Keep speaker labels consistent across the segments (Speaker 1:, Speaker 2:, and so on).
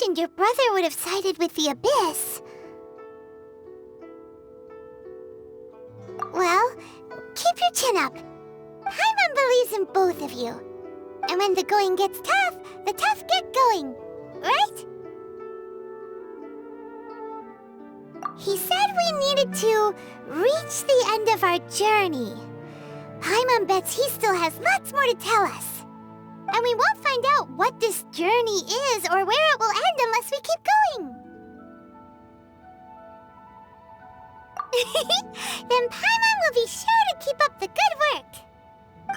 Speaker 1: imagined your brother would have sided with the Abyss. Well, keep your chin up. Paimon believes in both of you. And when the going gets tough, the tough get going, right? He said we needed to reach the end of our journey. Paimon bets he still has lots more to tell us. And we won't find out what this journey is or where it will end unless we keep going. Then Paimon will be sure to keep up the good work.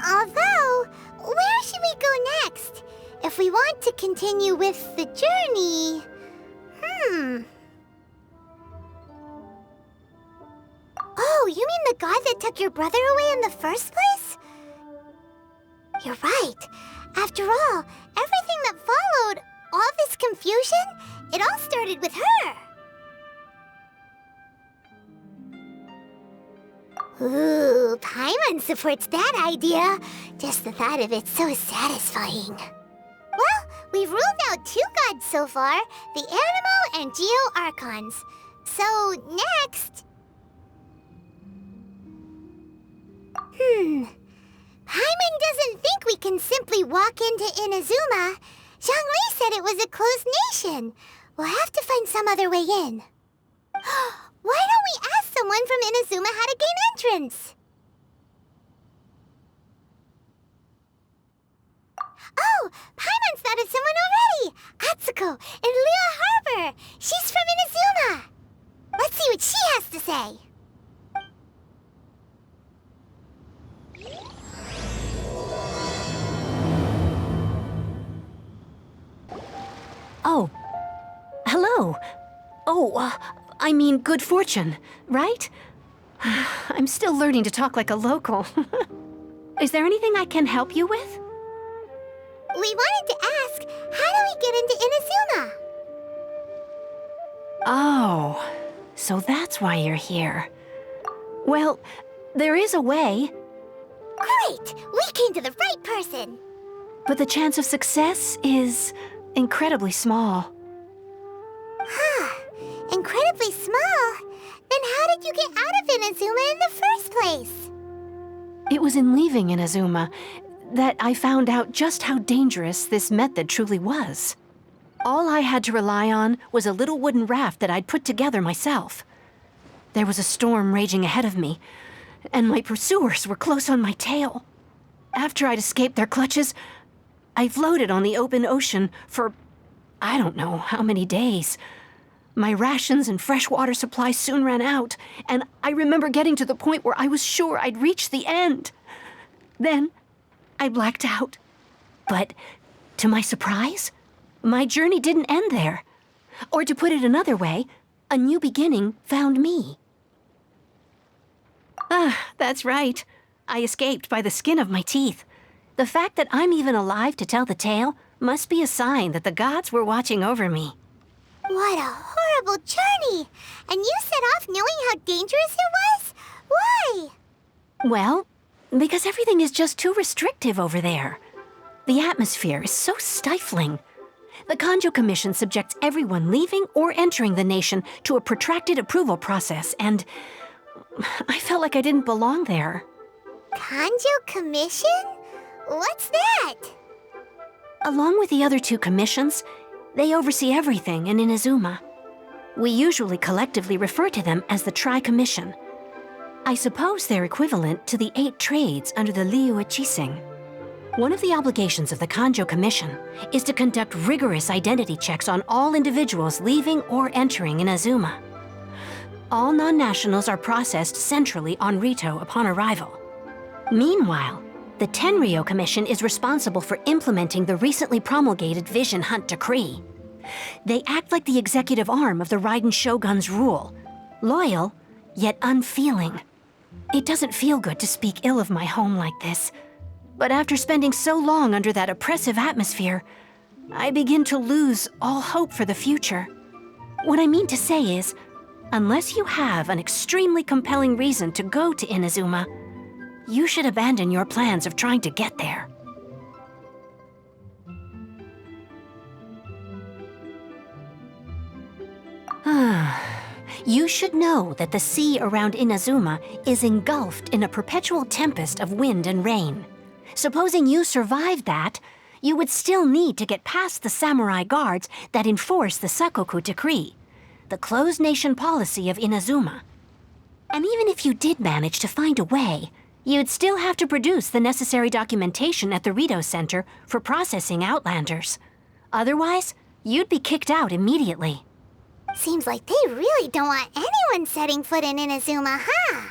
Speaker 1: Although, where should we go next? If we want to continue with the journey... Oh, you mean the god that took your brother away in the first place? You're right. After all, everything that followed, all this confusion, it all started with her. Ooh, Paimon supports that idea. Just the thought of it's so satisfying. Well, we've ruled out 2 gods so far, the Animo and Geo Archons. So, next... Paimon doesn't think we can simply walk into Inazuma. Zhongli said it was a closed nation. We'll have to find some other way in. Why don't we ask someone from Inazuma how to gain entrance? Oh, Paimon's thought of someone already! Atsuko, in Liyue Harbor! She's from Inazuma! Let's see what she has to say.
Speaker 2: Oh. Hello. Oh, I mean good fortune, right? I'm still learning to talk like a local. Is there anything I can help you with?
Speaker 1: We wanted to ask, how do we get into Inazuma?
Speaker 2: Oh, so that's why you're here. Well, there is a way.
Speaker 1: Great! We came to the right person!
Speaker 2: But the chance of success is incredibly small.
Speaker 1: Incredibly small? Then how did you get out of Inazuma in the first place?
Speaker 2: It was in leaving Inazuma that I found out just how dangerous this method truly was. All I had to rely on was a little wooden raft that I'd put together myself. There was a storm raging ahead of me, and my pursuers were close on my tail. After I'd escaped their clutches, I floated on the open ocean for I don't know how many days. My rations and freshwater supply soon ran out, and I remember getting to the point where I was sure I'd reached the end. Then, I blacked out. But, to my surprise, my journey didn't end there. Or to put it another way, a new beginning found me. That's right. I escaped by the skin of my teeth. The fact that I'm even alive to tell the tale must be a sign that the gods were watching over me.
Speaker 1: What a horrible journey! And you set off knowing how dangerous it was? Why?
Speaker 2: Well, because everything is just too restrictive over there. The atmosphere is so stifling. The Kanjo Commission subjects everyone leaving or entering the nation to a protracted approval process, and I felt like I didn't belong there.
Speaker 1: Kanjo Commission? What's that?
Speaker 2: Along with the other 2 commissions, they oversee everything in Inazuma. We usually collectively refer to them as the Tri-Commission. I suppose they're equivalent to the 8 trades under the Liyue Chising. One of the obligations of the Kanjo Commission is to conduct rigorous identity checks on all individuals leaving or entering Inazuma. All non-nationals are processed centrally on Rito upon arrival. Meanwhile, the Tenryo Commission is responsible for implementing the recently promulgated Vision Hunt Decree. They act like the executive arm of the Raiden Shogun's rule, loyal, yet unfeeling. It doesn't feel good to speak ill of my home like this, but after spending so long under that oppressive atmosphere, I begin to lose all hope for the future. What I mean to say is, unless you have an extremely compelling reason to go to Inazuma, you should abandon your plans of trying to get there. You should know that the sea around Inazuma is engulfed in a perpetual tempest of wind and rain. Supposing you survived that, you would still need to get past the samurai guards that enforce the Sakoku Decree, the closed nation policy of Inazuma. And even if you did manage to find a way, you'd still have to produce the necessary documentation at the Rito Center for processing Outlanders. Otherwise, you'd be kicked out immediately.
Speaker 1: Seems like they really don't want anyone setting foot in Inazuma, huh?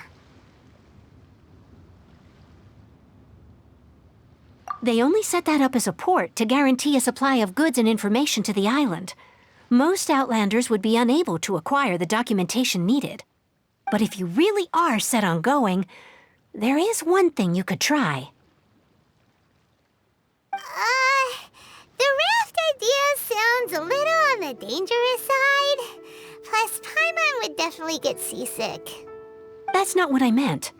Speaker 2: They only set that up as a port to guarantee a supply of goods and information to the island. Most Outlanders would be unable to acquire the documentation needed. But if you really are set on going, there is one thing you could try.
Speaker 1: The raft idea sounds a little on the dangerous side. Plus, Paimon would definitely get seasick.
Speaker 2: That's not what I meant.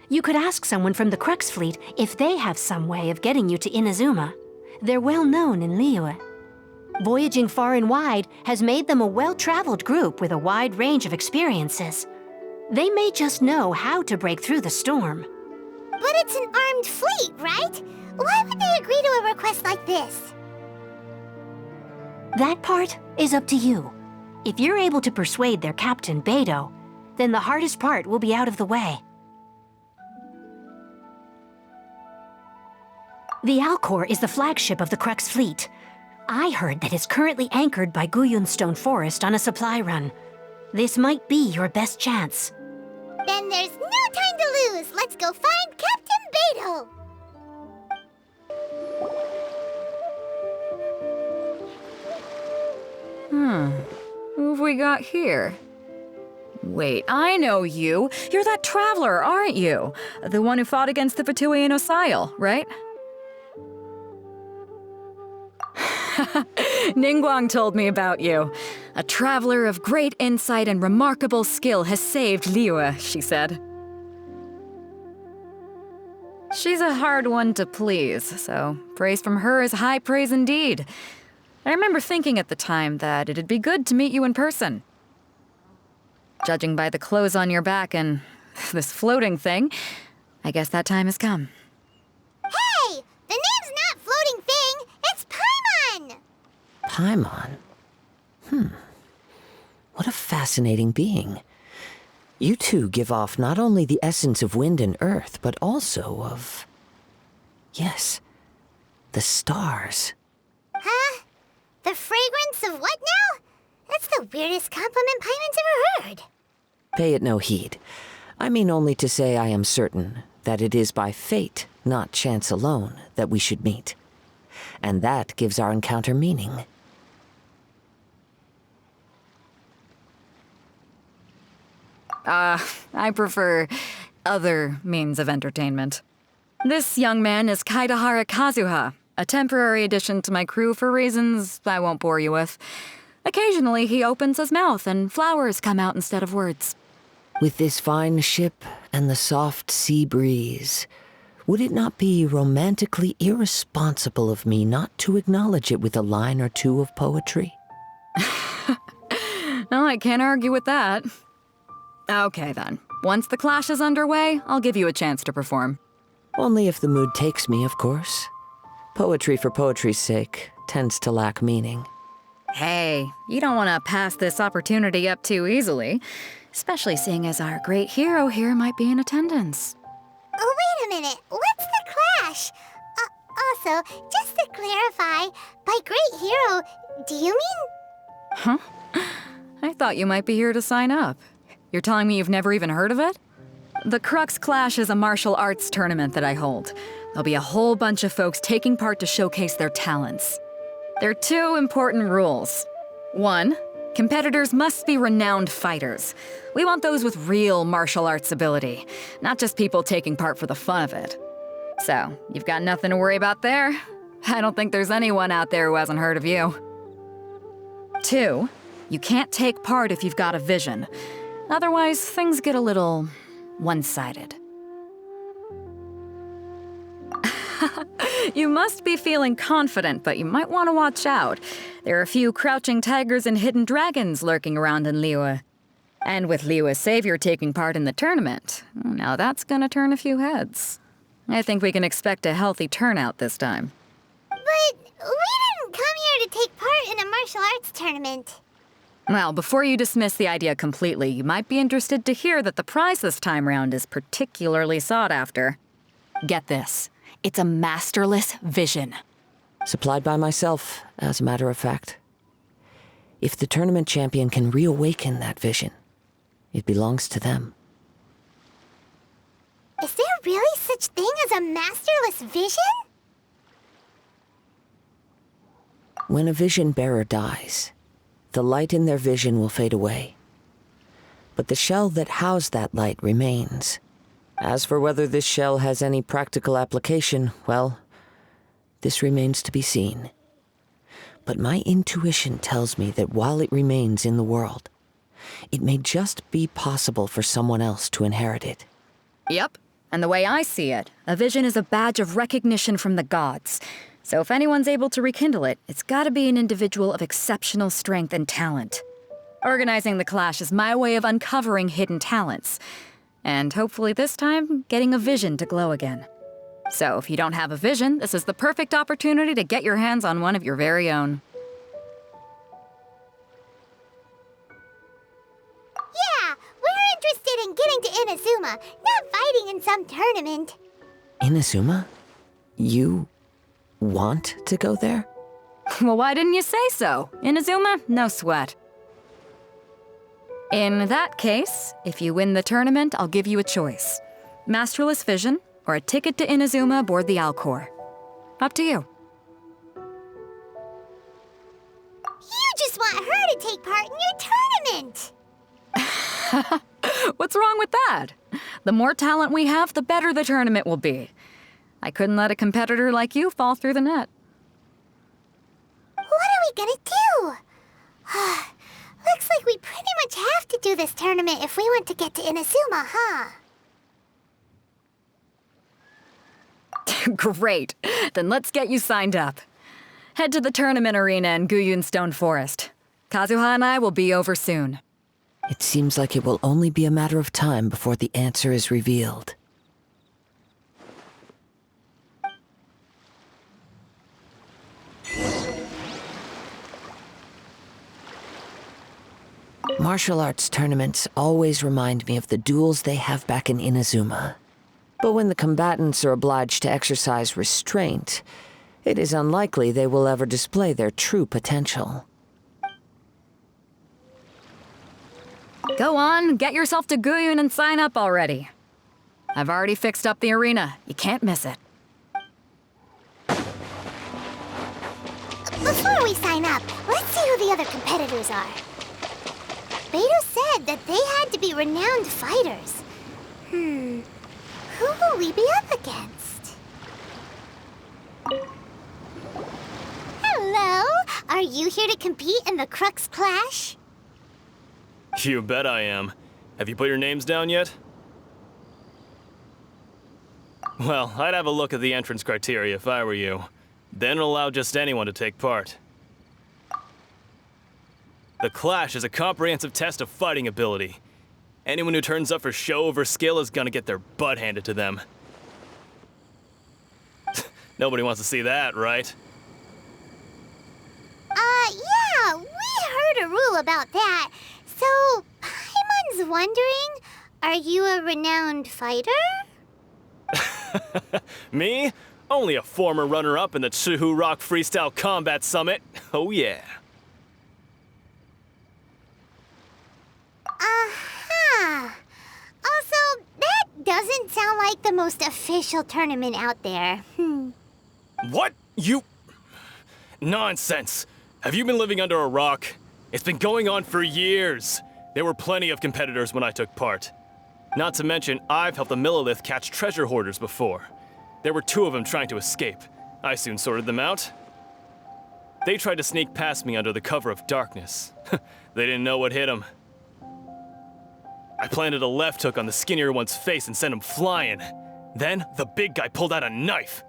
Speaker 2: You could ask someone from the Crux Fleet if they have some way of getting you to Inazuma. They're well known in Liyue. Voyaging far and wide has made them a well-traveled group with a wide range of experiences. They may just know how to break through the storm.
Speaker 1: But it's an armed fleet, right? Why would they agree to a request like this?
Speaker 2: That part is up to you. If you're able to persuade their captain, Beidou, then the hardest part will be out of the way. The Alcor is the flagship of the Crux Fleet. I heard that it's currently anchored by Guyunstone Forest on a supply run. This might be your best chance.
Speaker 1: Then there's no time to lose. Let's go find Captain Beidou.
Speaker 3: Who have we got here? Wait, I know you. You're that traveler, aren't you? The one who fought against the Fatui and Osile, right? Ningguang told me about you. A traveler of great insight and remarkable skill has saved Liyue, she said. She's a hard one to please, so praise from her is high praise indeed. I remember thinking at the time that it'd be good to meet you in person. Judging by the clothes on your back and this floating thing, I guess that time has come.
Speaker 1: Hey! The name's not Floating Thing, it's Paimon!
Speaker 4: Paimon? What a fascinating being. You two give off not only the essence of wind and earth, but also of... yes, the stars.
Speaker 1: Huh? The fragrance of what now? That's the weirdest compliment Paimon's ever heard.
Speaker 4: Pay it no heed. I mean only to say I am certain that it is by fate, not chance alone, that we should meet. And that gives our encounter meaning.
Speaker 3: I prefer other means of entertainment. This young man is Kaidahara Kazuha, a temporary addition to my crew for reasons I won't bore you with. Occasionally, he opens his mouth and flowers come out instead of words.
Speaker 4: With this fine ship and the soft sea breeze, would it not be romantically irresponsible of me not to acknowledge it with a line or two of poetry?
Speaker 3: No, I can't argue with that. Okay, then. Once the clash is underway, I'll give you a chance to perform.
Speaker 4: Only if the mood takes me, of course. Poetry for poetry's sake tends to lack meaning.
Speaker 3: Hey, you don't want to pass this opportunity up too easily, especially seeing as our great hero here might be in attendance.
Speaker 1: Oh, wait a minute. What's the clash? Also, just to clarify, by great hero, do you mean...
Speaker 3: Huh? I thought you might be here to sign up. You're telling me you've never even heard of it? The Crux Clash is a martial arts tournament that I hold. There'll be a whole bunch of folks taking part to showcase their talents. There are two important rules. 1, competitors must be renowned fighters. We want those with real martial arts ability, not just people taking part for the fun of it. So, you've got nothing to worry about there. I don't think there's anyone out there who hasn't heard of you. 2, you can't take part if you've got a vision. Otherwise, things get a little one-sided. You must be feeling confident, but you might want to watch out. There are a few crouching tigers and hidden dragons lurking around in Liyue. And with Liu as savior taking part in the tournament, now that's gonna turn a few heads. I think we can expect a healthy turnout this time.
Speaker 1: But we didn't come here to take part in a martial arts tournament.
Speaker 3: Well, before you dismiss the idea completely, you might be interested to hear that the prize this time round is particularly sought after. Get this. It's a masterless vision.
Speaker 4: Supplied by myself, as a matter of fact. If the tournament champion can reawaken that vision, it belongs to them.
Speaker 1: Is there really such thing as a masterless vision?
Speaker 4: When a vision bearer dies, the light in their vision will fade away. But the shell that housed that light remains. As for whether this shell has any practical application, well, this remains to be seen. But my intuition tells me that while it remains in the world, it may just be possible for someone else to inherit it.
Speaker 3: Yep. And the way I see it, a vision is a badge of recognition from the gods. So if anyone's able to rekindle it, it's gotta be an individual of exceptional strength and talent. Organizing the clash is my way of uncovering hidden talents. And hopefully this time, getting a vision to glow again. So if you don't have a vision, this is the perfect opportunity to get your hands on one of your very own.
Speaker 1: Yeah, we're interested in getting to Inazuma, not fighting in some tournament.
Speaker 4: Inazuma? You want to go there?
Speaker 3: Well, why didn't you say so? Inazuma? No sweat. In that case, if you win the tournament, I'll give you a choice. Masterless Vision, or a ticket to Inazuma aboard the Alcor. Up to you.
Speaker 1: You just want her to take part in your tournament!
Speaker 3: What's wrong with that? The more talent we have, the better the tournament will be. I couldn't let a competitor like you fall through the net.
Speaker 1: What are we gonna do? Looks like we pretty much have to do this tournament if we want to get to Inazuma, huh?
Speaker 3: Great. Then let's get you signed up. Head to the tournament arena in Guyun Stone Forest. Kazuha and I will be over soon.
Speaker 4: It seems like it will only be a matter of time before the answer is revealed. Martial arts tournaments always remind me of the duels they have back in Inazuma. But when the combatants are obliged to exercise restraint, it is unlikely they will ever display their true potential.
Speaker 3: Go on, get yourself to Guyun and sign up already. I've already fixed up the arena. You can't miss it.
Speaker 1: Before we sign up, let's see who the other competitors are. Beidou said that they had to be renowned fighters. Who will we be up against? Hello? Are you here to compete in the Crux Clash?
Speaker 5: You bet I am. Have you put your names down yet? Well, I'd have a look at the entrance criteria if I were you. Then allow just anyone to take part. The Clash is a comprehensive test of fighting ability. Anyone who turns up for show over skill is gonna get their butt handed to them. Nobody wants to see that, right?
Speaker 1: Yeah, we heard a rule about that. So, Paimon's wondering, are you a renowned fighter?
Speaker 5: Me? Only a former runner-up in the Chihu Rock Freestyle Combat Summit. Oh yeah.
Speaker 1: Also, that doesn't sound like the most official tournament out there.
Speaker 5: What? You... Nonsense. Have you been living under a rock? It's been going on for years. There were plenty of competitors when I took part. Not to mention, I've helped the Millilith catch treasure hoarders before. There were 2 of them trying to escape. I soon sorted them out. They tried to sneak past me under the cover of darkness. They didn't know what hit them. I planted a left hook on the skinnier one's face and sent him flying. Then, the big guy pulled out a knife.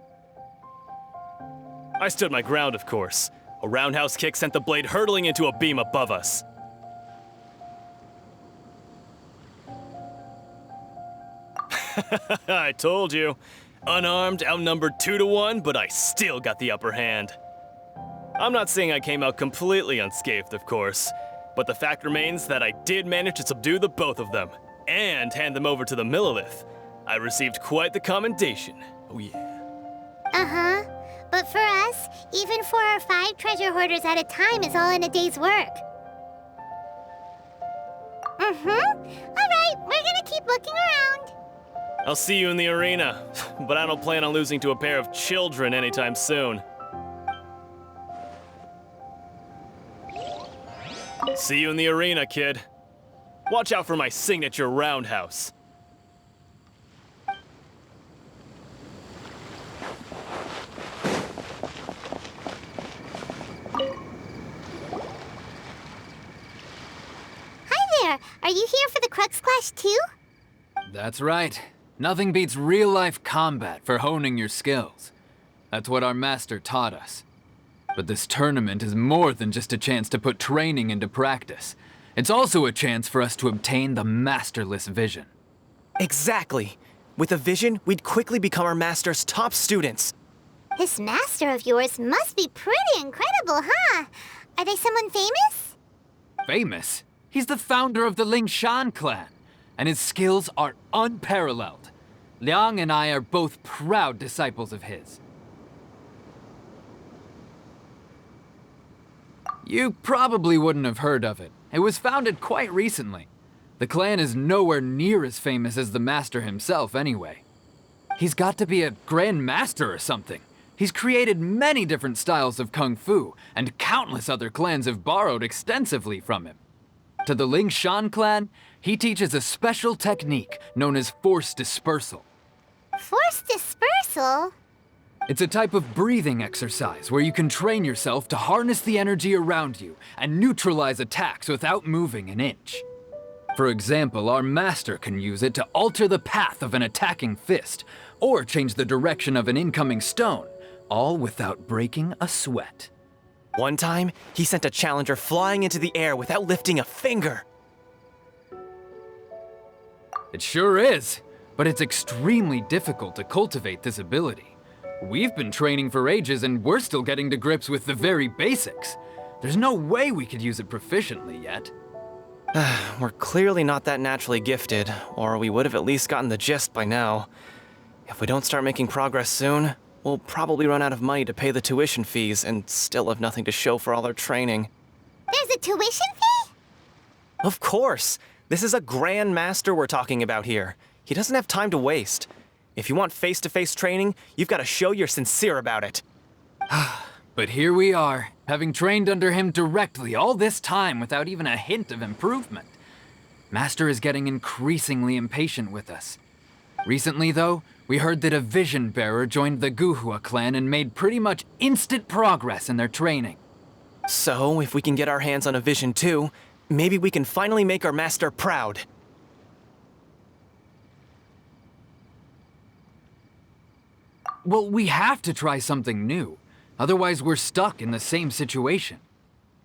Speaker 5: I stood my ground, of course. A roundhouse kick sent the blade hurtling into a beam above us. I told you. Unarmed, outnumbered 2-1, but I still got the upper hand. I'm not saying I came out completely unscathed, of course, but the fact remains that I did manage to subdue the both of them, and hand them over to the Millilith. I received quite the commendation. Oh yeah.
Speaker 1: Uh-huh. But for us, even 4 or 5 treasure hoarders at a time is all in a day's work. Alright, we're gonna keep looking around.
Speaker 5: I'll see you in the arena, but I don't plan on losing to a pair of children anytime soon. See you in the arena, kid. Watch out for my signature roundhouse.
Speaker 1: Hi there, are you here for the Crux Clash too?
Speaker 6: That's right. Nothing beats real-life combat for honing your skills. That's what our master taught us. But this tournament is more than just a chance to put training into practice. It's also a chance for us to obtain the masterless vision.
Speaker 7: Exactly. With a vision, we'd quickly become our master's top students.
Speaker 1: This master of yours must be pretty incredible, huh? Are they someone famous?
Speaker 6: Famous? He's the founder of the Ling Shan clan, and his skills are unparalleled. Liang and I are both proud disciples of his. You probably wouldn't have heard of it. It was founded quite recently. The clan is nowhere near as famous as the master himself anyway. He's got to be a grand master or something. He's created many different styles of kung fu, and countless other clans have borrowed extensively from him. To the Ling Shan clan, he teaches a special technique known as force dispersal.
Speaker 1: Force dispersal?
Speaker 6: It's a type of breathing exercise where you can train yourself to harness the energy around you and neutralize attacks without moving an inch. For example, our master can use it to alter the path of an attacking fist, or change the direction of an incoming stone, all without breaking a sweat.
Speaker 7: One time, he sent a challenger flying into the air without lifting a finger.
Speaker 6: It sure is, but it's extremely difficult to cultivate this ability. We've been training for ages and we're still getting to grips with the very basics. There's no way we could use it proficiently yet.
Speaker 7: We're clearly not that naturally gifted, or we would have at least gotten the gist by now. If we don't start making progress soon, we'll probably run out of money to pay the tuition fees and still have nothing to show for all our training.
Speaker 1: There's a tuition fee?
Speaker 7: Of course! This is a grand master we're talking about here. He doesn't have time to waste. If you want face-to-face training, you've got to show you're sincere about it.
Speaker 6: But here we are, having trained under him directly all this time without even a hint of improvement. Master is getting increasingly impatient with us. Recently, though, we heard that a vision bearer joined the Guhua clan and made pretty much instant progress in their training.
Speaker 7: So, if we can get our hands on a vision too, maybe we can finally make our master proud.
Speaker 6: Well, we have to try something new. Otherwise, we're stuck in the same situation.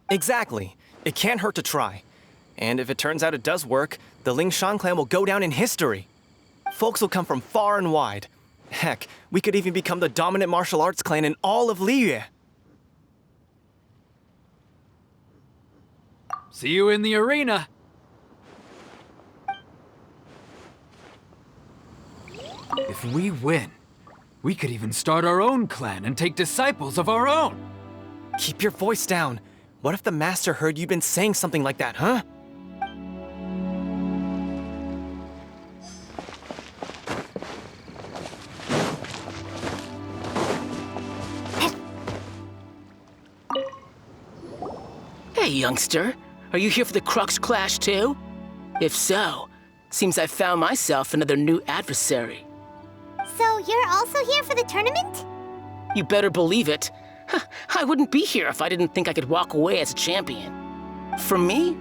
Speaker 7: Exactly. It can't hurt to try. And if it turns out it does work, the Ling Shan clan will go down in history. Folks will come from far and wide. Heck, we could even become the dominant martial arts clan in all of Liyue.
Speaker 6: See you in the arena! If we win, we could even start our own clan and take disciples of our own.
Speaker 7: Keep your voice down. What if the master heard you'd been saying something like that, huh?
Speaker 8: Hey, youngster. Are you here for the Crux Clash too? If so, seems I found myself another new adversary.
Speaker 1: So you're also here for the tournament?
Speaker 8: You better believe it. I wouldn't be here if I didn't think I could walk away as a champion. For me,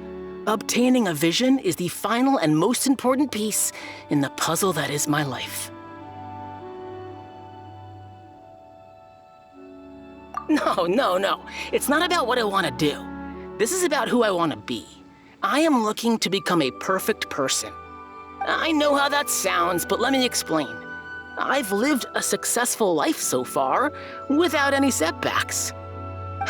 Speaker 8: obtaining a vision is the final and most important piece in the puzzle that is my life. No. It's not about what I want to do. This is about who I want to be. I am looking to become a perfect person. I know how that sounds, but let me explain. I've lived a successful life so far, without any setbacks.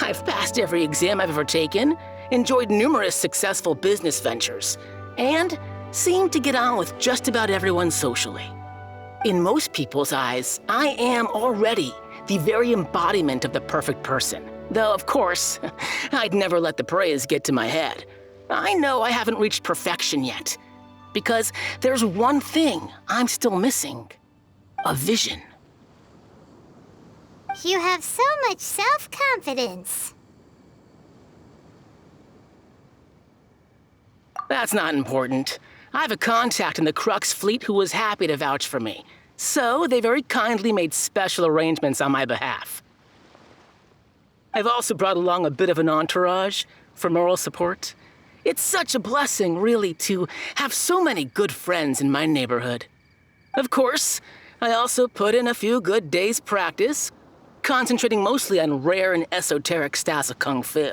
Speaker 8: I've passed every exam I've ever taken, enjoyed numerous successful business ventures, and seemed to get on with just about everyone socially. In most people's eyes, I am already the very embodiment of the perfect person. Though, of course, I'd never let the praise get to my head. I know I haven't reached perfection yet, because there's one thing I'm still missing. A vision.
Speaker 1: You have so much self-confidence.
Speaker 8: That's not important. I have a contact in the Crux fleet who was happy to vouch for me, so they very kindly made special arrangements on my behalf. I've also brought along a bit of an entourage for moral support. It's such a blessing, really, to have so many good friends in my neighborhood. Of course, I also put in a few good days' practice, concentrating mostly on rare and esoteric styles of Kung Fu.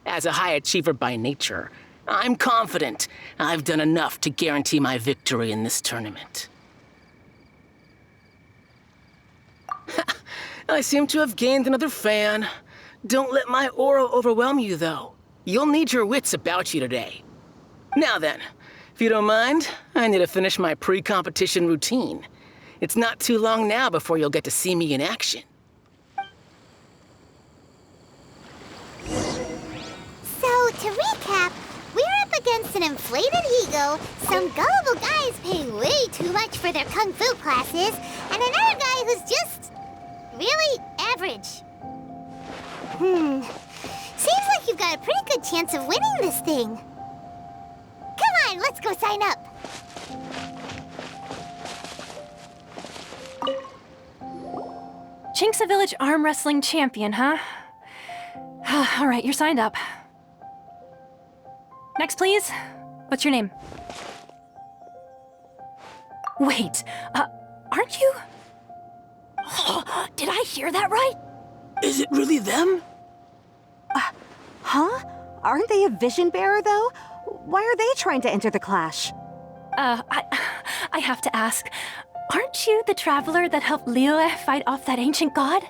Speaker 8: As a high achiever by nature, I'm confident I've done enough to guarantee my victory in this tournament. I seem to have gained another fan. Don't let my aura overwhelm you, though. You'll need your wits about you today. Now then, if you don't mind, I need to finish my pre-competition routine. It's not too long now before you'll get to see me in action.
Speaker 1: So, to recap, we're up against an inflated ego, some gullible guys paying way too much for their kung fu classes, and another guy who's just really average. Seems like you've got a pretty good chance of winning this thing. Come on, let's go sign up.
Speaker 2: Chinksa Village Arm Wrestling Champion, huh? All right, you're signed up. Next, please. What's your name? Wait, aren't you? Did I hear that right?
Speaker 8: Is it really them?
Speaker 9: Huh? Aren't they a vision bearer, though? Why are they trying to enter the clash?
Speaker 2: I have to ask, aren't you the traveler that helped Liyue fight off that ancient god?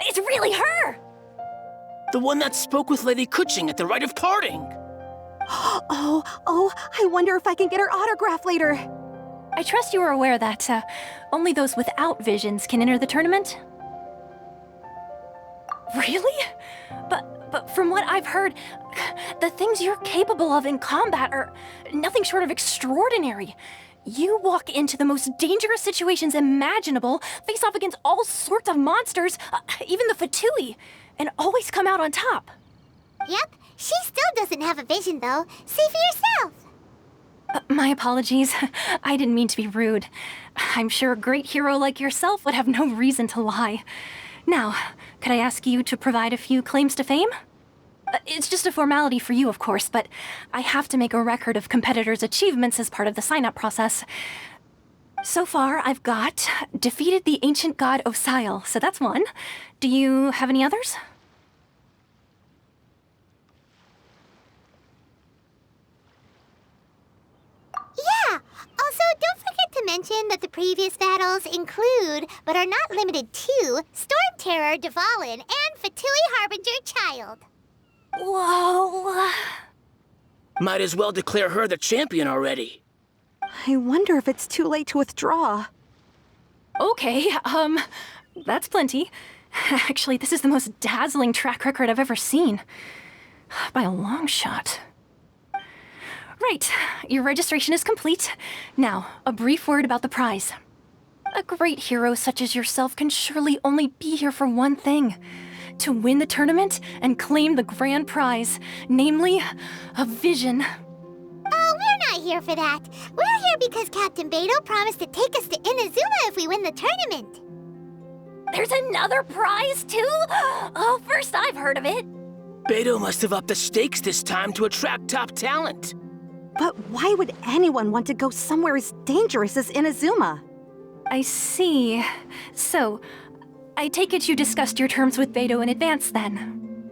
Speaker 2: It's really her!
Speaker 8: The one that spoke with Lady Kuching at the rite of parting.
Speaker 9: Oh, I wonder if I can get her autograph later.
Speaker 2: I trust you are aware that only those without visions can enter the tournament? Really? But from what I've heard, the things you're capable of in combat are nothing short of extraordinary. You walk into the most dangerous situations imaginable, face off against all sorts of monsters, even the Fatui, and always come out on top.
Speaker 1: Yep, she still doesn't have a vision, though. See for yourself.
Speaker 2: My apologies. I didn't mean to be rude. I'm sure a great hero like yourself would have no reason to lie. Now, could I ask you to provide a few claims to fame? It's just a formality for you, of course, but I have to make a record of competitors' achievements as part of the sign-up process. So far, I've got defeated the ancient god Osile, so that's one. Do you have any others?
Speaker 1: Yeah! Also, don't forget to mention that the previous battles include, but are not limited to, Storm Terror, Dvalin, and Fatui Harbinger Child.
Speaker 2: Whoa!
Speaker 8: Might as well declare her the champion already.
Speaker 9: I wonder if it's too late to withdraw.
Speaker 2: Okay, that's plenty. Actually, this is the most dazzling track record I've ever seen. By a long shot. Right, your registration is complete. Now, a brief word about the prize. A great hero such as yourself can surely only be here for one thing. To win the tournament and claim the grand prize, namely, a vision.
Speaker 1: Oh, we're not here for that. We're here because Captain Beto promised to take us to Inazuma if we win the tournament.
Speaker 2: There's another prize, too? Oh, first I've heard of it.
Speaker 8: Beto must have upped the stakes this time to attract top talent.
Speaker 9: But why would anyone want to go somewhere as dangerous as Inazuma?
Speaker 2: I see. So, I take it you discussed your terms with Beto in advance, then?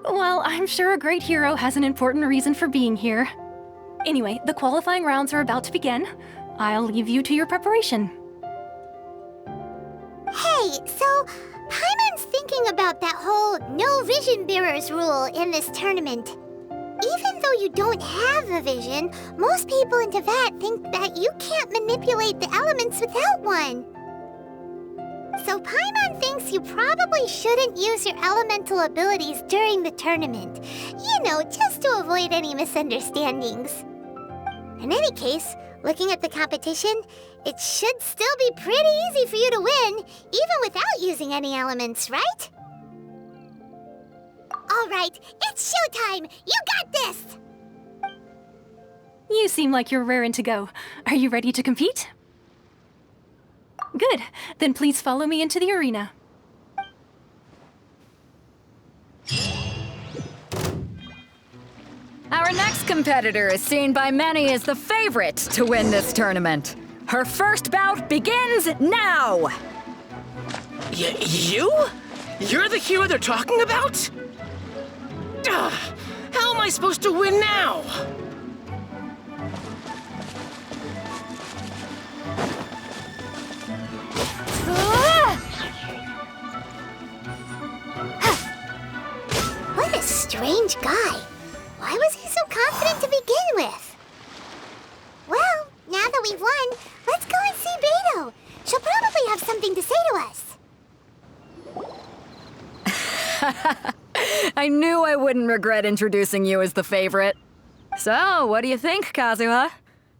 Speaker 10: Well, I'm sure a great hero has an important reason for being here. Anyway, the qualifying rounds are about to begin. I'll leave you to your preparation.
Speaker 1: Hey, so Paimon's thinking about that whole no vision bearers rule in this tournament. Even though you don't have a vision, most people in Teyvat think that you can't manipulate the elements without one. So Paimon thinks you probably shouldn't use your elemental abilities during the tournament. You know, just to avoid any misunderstandings. In any case, looking at the competition, it should still be pretty easy for you to win, even without using any elements, right? All right, it's showtime! You got this!
Speaker 10: You seem like you're raring to go. Are you ready to compete? Good. Then please follow me into the arena.
Speaker 3: Our next competitor is seen by many as the favorite to win this tournament. Her first bout begins now!
Speaker 8: You? You're the hero they're talking about? Ugh, how am I supposed to win now?
Speaker 1: What a strange guy. Why was he so confident to begin with? Well, now that we've won, let's go and see Beto. She'll probably have something to say to us.
Speaker 3: I knew I wouldn't regret introducing you as the favorite. So, what do you think, Kazuha?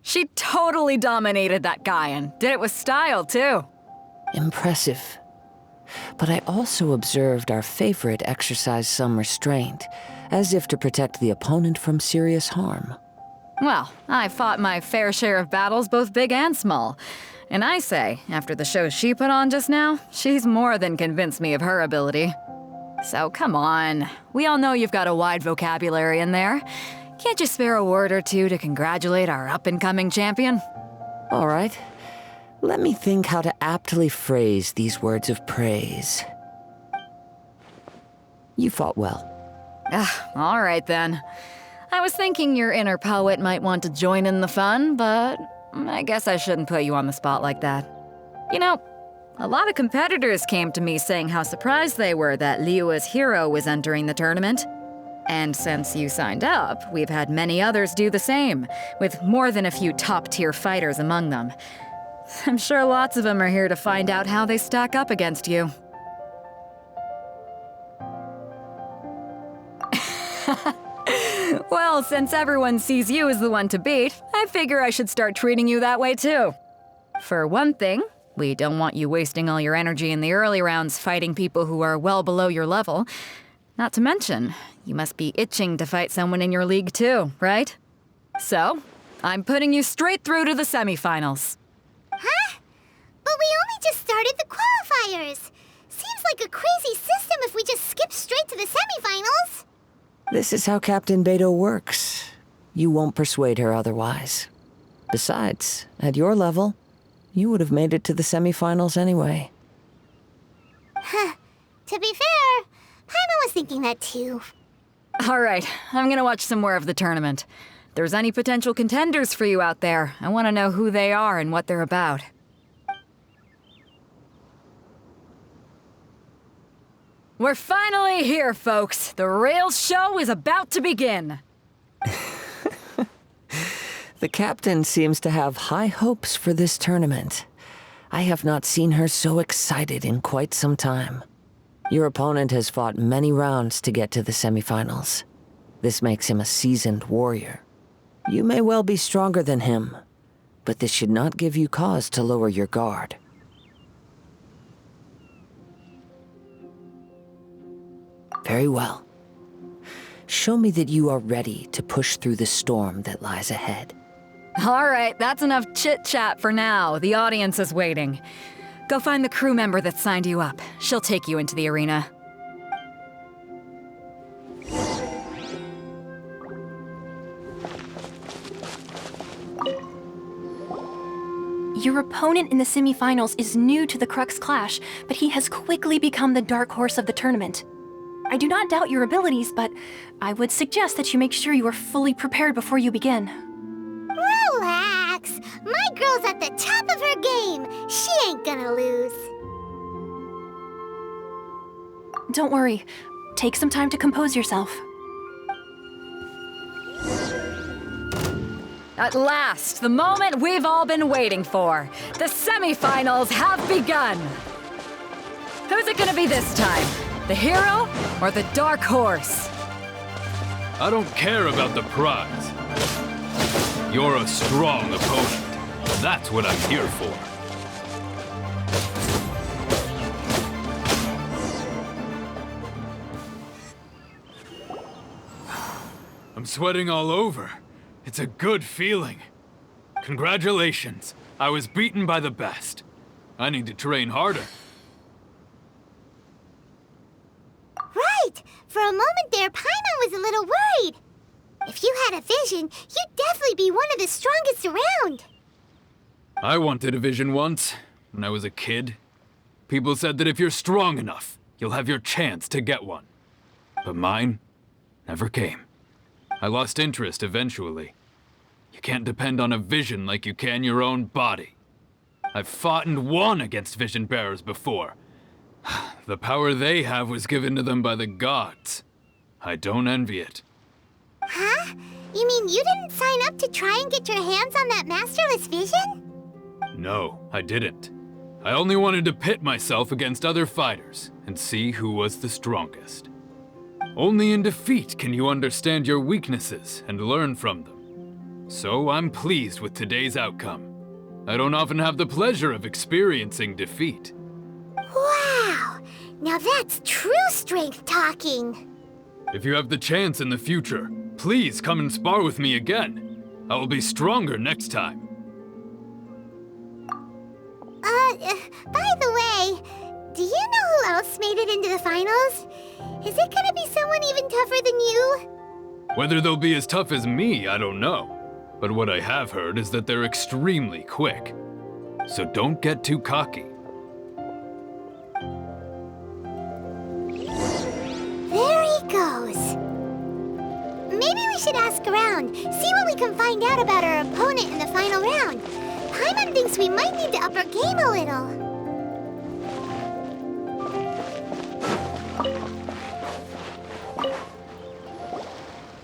Speaker 3: She totally dominated that guy and did it with style, too.
Speaker 4: Impressive. But I also observed our favorite exercise some restraint, as if to protect the opponent from serious harm.
Speaker 3: Well, I fought my fair share of battles, both big and small. And I say, after the show she put on just now, she's more than convinced me of her ability. So come on, we all know you've got a wide vocabulary in there. Can't you spare a word or two to congratulate our up-and-coming champion?
Speaker 4: All right. Let me think how to aptly phrase these words of praise. You fought well.
Speaker 3: All right then. I was thinking your inner poet might want to join in the fun, but I guess I shouldn't put you on the spot like that. You know, a lot of competitors came to me saying how surprised they were that Liyue's hero was entering the tournament. And since you signed up, we've had many others do the same, with more than a few top-tier fighters among them. I'm sure lots of them are here to find out how they stack up against you. Well, since everyone sees you as the one to beat, I figure I should start treating you that way too. For one thing, we don't want you wasting all your energy in the early rounds fighting people who are well below your level. Not to mention, you must be itching to fight someone in your league too, right? So, I'm putting you straight through to the semifinals.
Speaker 1: Huh? But we only just started the qualifiers. Seems like a crazy system if we just skip straight to the semifinals.
Speaker 4: This is how Captain Beto works. You won't persuade her otherwise. Besides, at your level, you would have made it to the semifinals anyway.
Speaker 1: Huh. To be fair, Paimon was thinking that too.
Speaker 3: All right, I'm gonna watch some more of the tournament. If there's any potential contenders for you out there, I want to know who they are and what they're about. We're finally here, folks. The real show is about to begin.
Speaker 4: The captain seems to have high hopes for this tournament. I have not seen her so excited in quite some time. Your opponent has fought many rounds to get to the semifinals. This makes him a seasoned warrior. You may well be stronger than him, but this should not give you cause to lower your guard. Very well. Show me that you are ready to push through the storm that lies ahead.
Speaker 3: All right, that's enough chit-chat for now. The audience is waiting. Go find the crew member that signed you up. She'll take you into the arena.
Speaker 10: Your opponent in the semifinals is new to the Crux Clash, but he has quickly become the dark horse of the tournament. I do not doubt your abilities, but I would suggest that you make sure you are fully prepared before you begin.
Speaker 1: Relax. My girl's at the top of her game. She ain't gonna lose.
Speaker 10: Don't worry. Take some time to compose yourself.
Speaker 3: At last, the moment we've all been waiting for. The semifinals have begun. Who's it gonna be this time? The hero or the dark horse?
Speaker 6: I don't care about the prize. You're a strong opponent. That's what I'm here for. I'm sweating all over. It's a good feeling. Congratulations. I was beaten by the best. I need to train harder.
Speaker 1: Right! For a moment there, Paimon was a little worried. If you had a vision, you'd definitely be one of the strongest around.
Speaker 6: I wanted a vision once, when I was a kid. People said that if you're strong enough, you'll have your chance to get one. But mine never came. I lost interest eventually. You can't depend on a vision like you can your own body. I've fought and won against vision bearers before. The power they have was given to them by the gods. I don't envy it.
Speaker 1: Huh? You mean you didn't sign up to try and get your hands on that masterless vision?
Speaker 6: No, I didn't. I only wanted to pit myself against other fighters and see who was the strongest. Only in defeat can you understand your weaknesses and learn from them. So I'm pleased with today's outcome. I don't often have the pleasure of experiencing defeat.
Speaker 1: Wow! Now that's true strength talking.
Speaker 6: If you have the chance in the future, please come and spar with me again. I will be stronger next time.
Speaker 1: By the way, do you know who else made it into the finals? Is it gonna be someone even tougher than you?
Speaker 6: Whether they'll be as tough as me, I don't know. But what I have heard is that they're extremely quick. So don't get too cocky.
Speaker 1: There he goes. Maybe we should ask around, see what we can find out about our opponent in the final round. Paimon thinks we might need to up our game a little.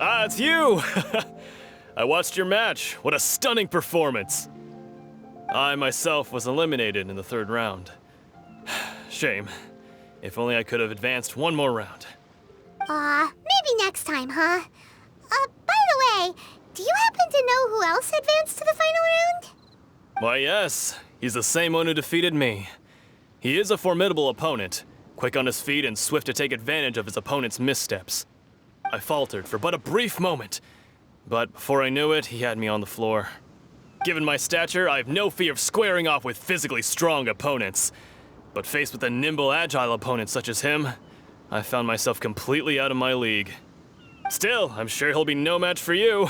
Speaker 5: Ah, it's you! I watched your match. What a stunning performance. I myself was eliminated in the third round. Shame. If only I could have advanced one more round.
Speaker 1: Maybe next time, huh? By the way, do you happen to know who else advanced to the final round?
Speaker 5: Why, yes. He's the same one who defeated me. He is a formidable opponent, quick on his feet and swift to take advantage of his opponent's missteps. I faltered for but a brief moment, but before I knew it, he had me on the floor. Given my stature, I have no fear of squaring off with physically strong opponents. But faced with a nimble, agile opponent such as him, I found myself completely out of my league. Still, I'm sure he'll be no match for you.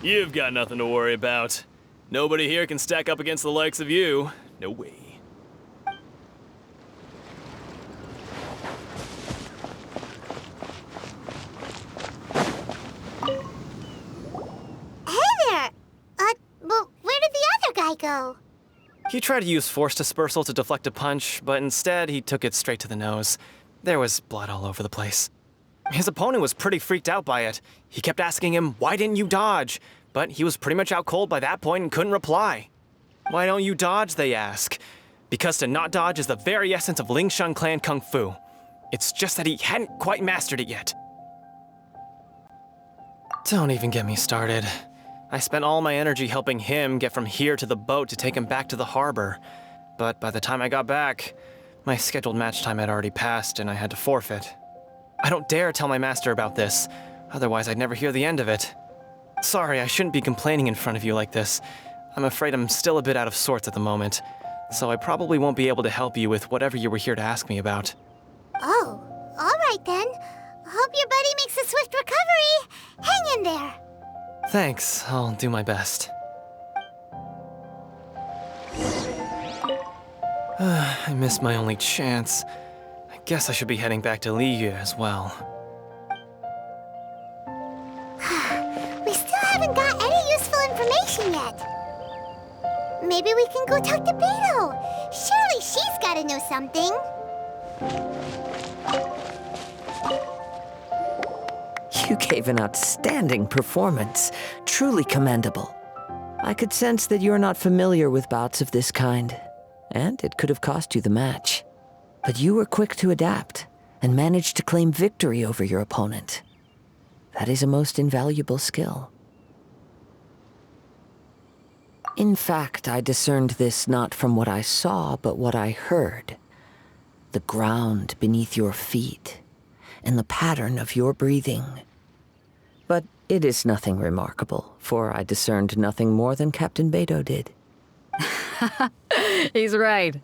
Speaker 5: You've got nothing to worry about. Nobody here can stack up against the likes of you. No way.
Speaker 1: Well, where did the other guy go?
Speaker 7: He tried to use force dispersal to deflect a punch, but instead he took it straight to the nose. There was blood all over the place. His opponent was pretty freaked out by it. He kept asking him, "Why didn't you dodge?" But he was pretty much out cold by that point and couldn't reply. "Why don't you dodge?" they ask. Because to not dodge is the very essence of Lingshan clan kung fu. It's just that he hadn't quite mastered it yet. Don't even get me started. I spent all my energy helping him get from here to the boat to take him back to the harbor. But by the time I got back, my scheduled match time had already passed and I had to forfeit. I don't dare tell my master about this, otherwise I'd never hear the end of it. Sorry, I shouldn't be complaining in front of you like this. I'm afraid I'm still a bit out of sorts at the moment, so I probably won't be able to help you with whatever you were here to ask me about.
Speaker 1: Oh, all right then. Hope your buddy makes a swift recovery. Hang in there.
Speaker 7: Thanks, I'll do my best. I missed my only chance. I guess I should be heading back to Liyue as well.
Speaker 1: We still haven't got any useful information yet. Maybe we can go talk to Beto. Surely she's gotta know something.
Speaker 4: You gave an outstanding performance. Truly commendable. I could sense that you're not familiar with bouts of this kind, and it could have cost you the match. But you were quick to adapt and managed to claim victory over your opponent. That is a most invaluable skill. In fact, I discerned this not from what I saw, but what I heard. The ground beneath your feet, and the pattern of your breathing. But it is nothing remarkable, for I discerned nothing more than Captain Beto did.
Speaker 3: He's right.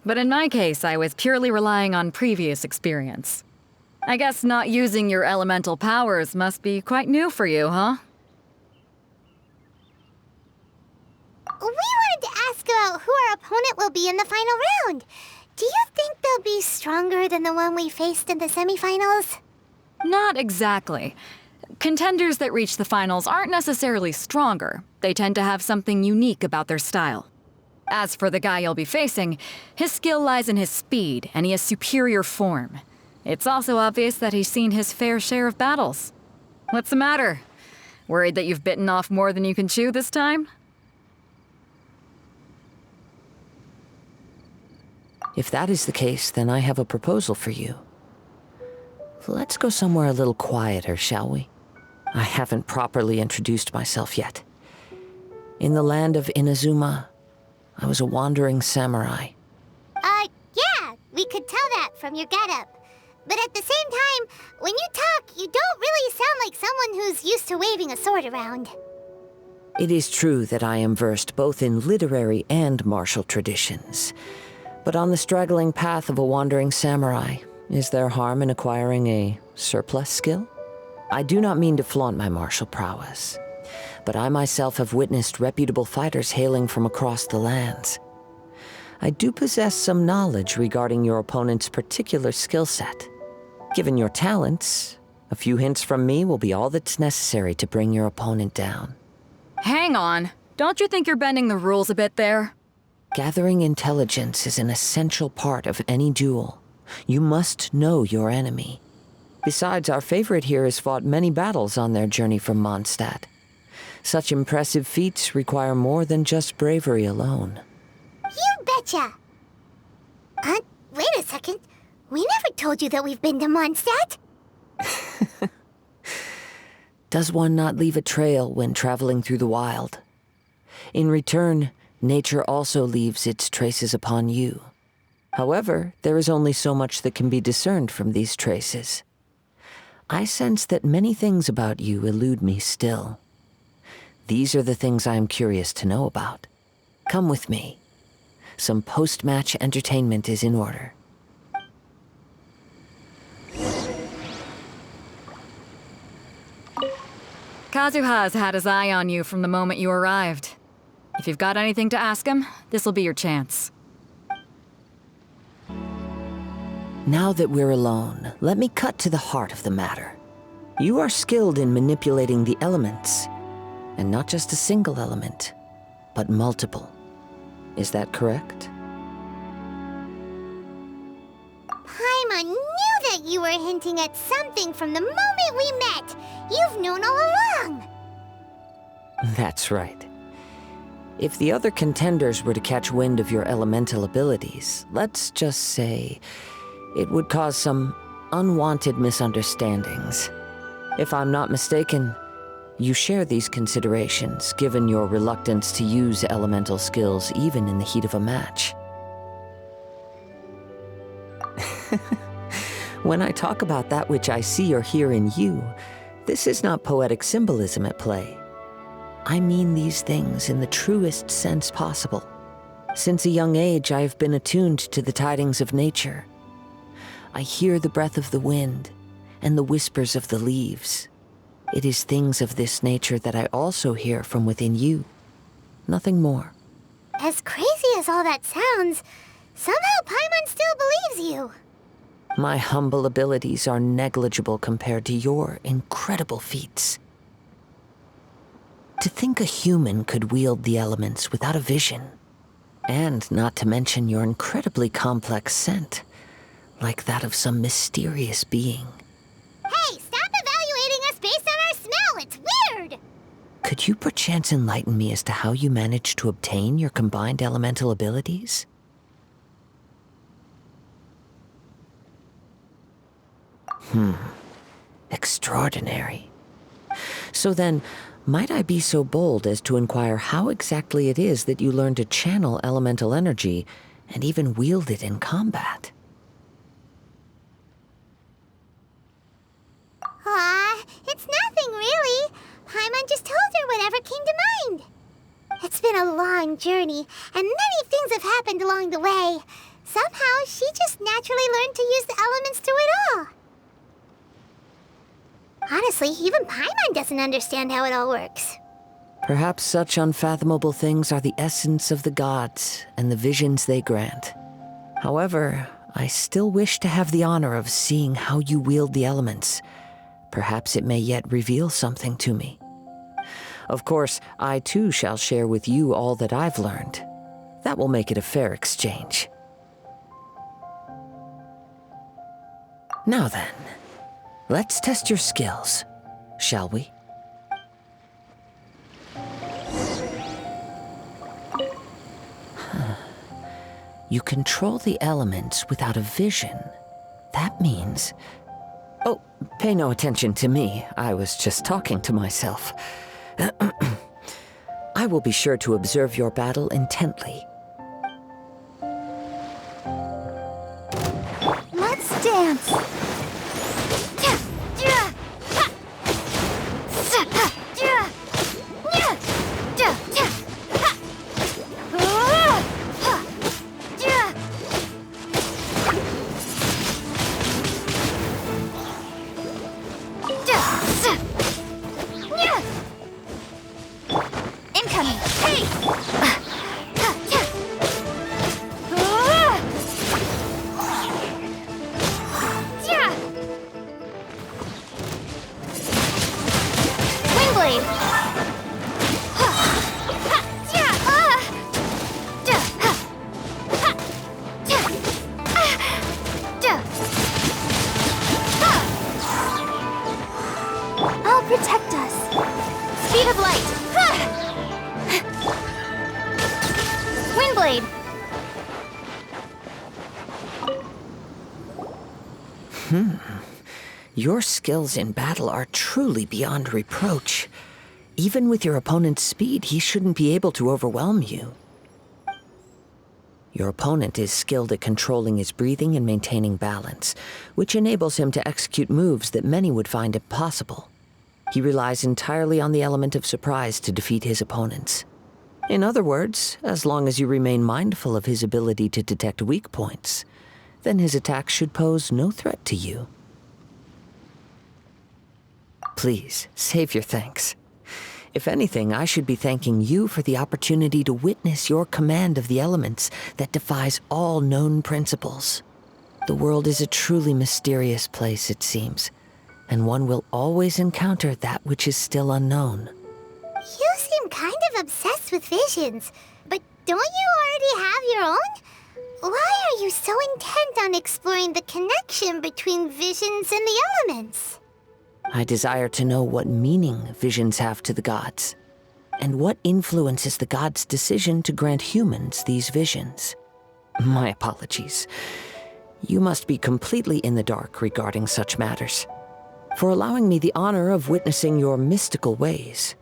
Speaker 3: But in my case, I was purely relying on previous experience. I guess not using your elemental powers must be quite new for you, huh?
Speaker 1: We wanted to ask about who our opponent will be in the final round. Do you think they'll be stronger than the one we faced in the semifinals?
Speaker 3: Not exactly. Contenders that reach the finals aren't necessarily stronger. They tend to have something unique about their style. As for the guy you'll be facing, his skill lies in his speed, and he has superior form. It's also obvious that he's seen his fair share of battles. What's the matter? Worried that you've bitten off more than you can chew this time?
Speaker 4: If that is the case, then I have a proposal for you. Let's go somewhere a little quieter, shall we? I haven't properly introduced myself yet. In the land of Inazuma, I was a wandering samurai.
Speaker 1: Yeah, we could tell that from your getup. But at the same time, when you talk, you don't really sound like someone who's used to waving a sword around.
Speaker 4: It is true that I am versed both in literary and martial traditions. But on the straggling path of a wandering samurai, is there harm in acquiring a surplus skill? I do not mean to flaunt my martial prowess, but I myself have witnessed reputable fighters hailing from across the lands. I do possess some knowledge regarding your opponent's particular skill set. Given your talents, a few hints from me will be all that's necessary to bring your opponent down.
Speaker 3: Hang on. Don't you think you're bending the rules a bit there?
Speaker 4: Gathering intelligence is an essential part of any duel. You must know your enemy. Besides, our favorite here has fought many battles on their journey from Mondstadt. Such impressive feats require more than just bravery alone.
Speaker 1: You betcha! Wait a second. We never told you that we've been to Mondstadt.
Speaker 4: Does one not leave a trail when traveling through the wild? In return, nature also leaves its traces upon you. However, there is only so much that can be discerned from these traces. I sense that many things about you elude me still. These are the things I am curious to know about. Come with me. Some post-match entertainment is in order.
Speaker 3: Kazuha's had his eye on you from the moment you arrived. If you've got anything to ask him, this'll be your chance.
Speaker 4: Now that we're alone, let me cut to the heart of the matter. You are skilled in manipulating the elements, and not just a single element, but multiple. Is that correct?
Speaker 1: Paimon knew that you were hinting at something from the moment we met. You've known all along.
Speaker 4: That's right. If the other contenders were to catch wind of your elemental abilities, let's just say it would cause some unwanted misunderstandings. If I'm not mistaken, you share these considerations, given your reluctance to use elemental skills even in the heat of a match. When I talk about that which I see or hear in you, this is not poetic symbolism at play. I mean these things in the truest sense possible. Since a young age, I have been attuned to the tidings of nature. I hear the breath of the wind and the whispers of the leaves. It is things of this nature that I also hear from within you. Nothing more.
Speaker 1: As crazy as all that sounds, Somehow Paimon still believes you.
Speaker 4: My humble abilities are negligible compared to your incredible feats. To think a human could wield the elements without a vision, and not to mention your incredibly complex scent, like that of some mysterious being.
Speaker 1: Hey, stop evaluating us based on our smell! It's weird!
Speaker 4: Could you perchance enlighten me as to how you managed to obtain your combined elemental abilities? Extraordinary. So then, might I be so bold as to inquire how exactly it is that you learned to channel elemental energy and even wield it in combat?
Speaker 1: Aw, it's nothing really. Paimon just told her whatever came to mind. It's been a long journey, and many things have happened along the way. Somehow, she just naturally learned to use the elements through it all. Honestly, even Paimon doesn't understand how it all works.
Speaker 4: Perhaps such unfathomable things are the essence of the gods and the visions they grant. However, I still wish to have the honor of seeing how you wield the elements. Perhaps it may yet reveal something to me. Of course, I too shall share with you all that I've learned. That will make it a fair exchange. Now then, let's test your skills, shall we? You control the elements without a vision. That means... Oh, pay no attention to me. I was just talking to myself. I will be sure to observe your battle intently.
Speaker 1: Let's dance. Incoming. Hey! Windblade. I'll protect us. Speed of light. Windblade.
Speaker 4: Your skills in battle are truly beyond reproach. Even with your opponent's speed, he shouldn't be able to overwhelm you. Your opponent is skilled at controlling his breathing and maintaining balance, which enables him to execute moves that many would find impossible. He relies entirely on the element of surprise to defeat his opponents. In other words, as long as you remain mindful of his ability to detect weak points, then his attacks should pose no threat to you. Please, save your thanks. If anything, I should be thanking you for the opportunity to witness your command of the elements that defies all known principles. The world is a truly mysterious place, it seems, and one will always encounter that which is still unknown.
Speaker 1: You seem kind of obsessed with visions, but don't you already have your own? Why are you so intent on exploring the connection between visions and the elements?
Speaker 4: I desire to know what meaning visions have to the gods, and what influences the gods' decision to grant humans these visions. My apologies. You must be completely in the dark regarding such matters. For allowing me the honor of witnessing your mystical ways,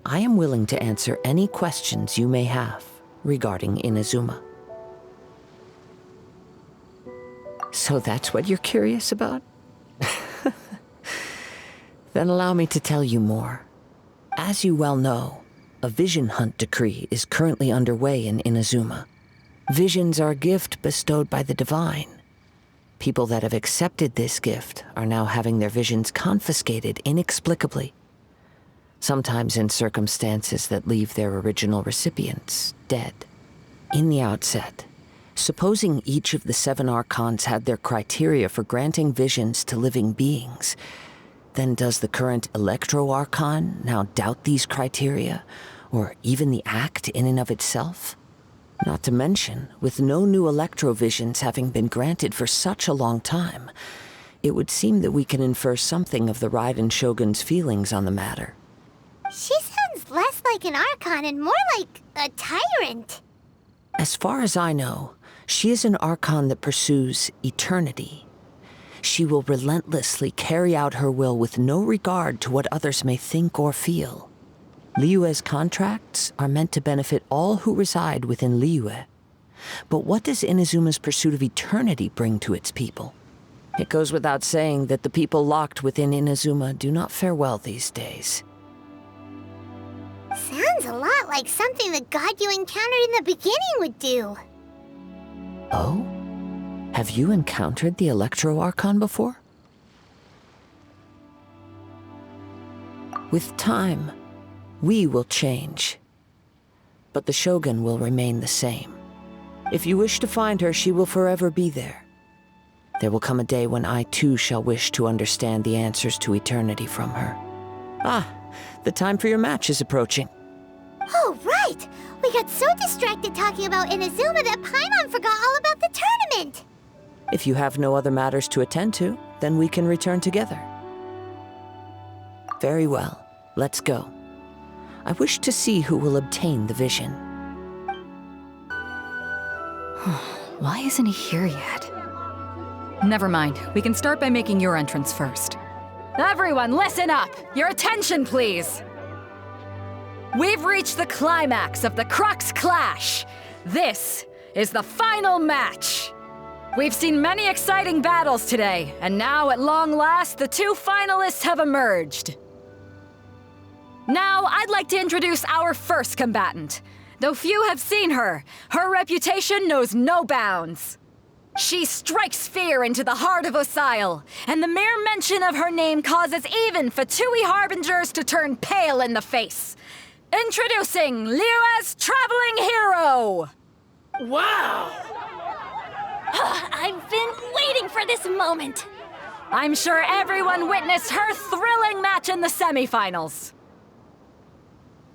Speaker 4: I am willing to answer any questions you may have regarding Inazuma. So that's what you're curious about? Then allow me to tell you more. As you well know, a vision hunt decree is currently underway in Inazuma. Visions are a gift bestowed by the divine. People that have accepted this gift are now having their visions confiscated inexplicably, sometimes in circumstances that leave their original recipients dead. In the outset, Supposing each of the 7 Archons had their criteria for granting visions to living beings, then does the current Electro-Archon now doubt these criteria, or even the act in and of itself? Not to mention, with no new Electro-Visions having been granted for such a long time, it would seem that we can infer something of the Raiden Shogun's feelings on the matter.
Speaker 1: She sounds less like an Archon and more like a tyrant.
Speaker 4: As far as I know, she is an Archon that pursues eternity. She will relentlessly carry out her will with no regard to what others may think or feel. Liyue's contracts are meant to benefit all who reside within Liyue. But what does Inazuma's pursuit of eternity bring to its people? It goes without saying that the people locked within Inazuma do not fare well these days.
Speaker 1: Sounds a lot like something the god you encountered in the beginning would do.
Speaker 4: Oh? Have you encountered the Electro-Archon before? With time, we will change. But the Shogun will remain the same. If you wish to find her, she will forever be there. There will come a day when I too shall wish to understand the answers to eternity from her. Ah, the time for your match is approaching.
Speaker 1: Oh, right! We got so distracted talking about Inazuma that Paimon forgot all about the tournament!
Speaker 4: If you have no other matters to attend to, then we can return together. Very well, let's go. I wish to see who will obtain the vision.
Speaker 3: Why isn't he here yet? Never mind. We can start by making your entrance first. Everyone, listen up! Your attention, please! We've reached the climax of the Crux Clash! This is the final match! We've seen many exciting battles today, and now, at long last, the 2 finalists have emerged. Now, I'd like to introduce our first combatant. Though few have seen her, her reputation knows no bounds. She strikes fear into the heart of Osile, and the mere mention of her name causes even Fatui Harbingers to turn pale in the face. Introducing Liyue's traveling hero!
Speaker 8: Wow!
Speaker 10: I've been waiting for this moment.
Speaker 3: I'm sure everyone witnessed her thrilling match in the semifinals.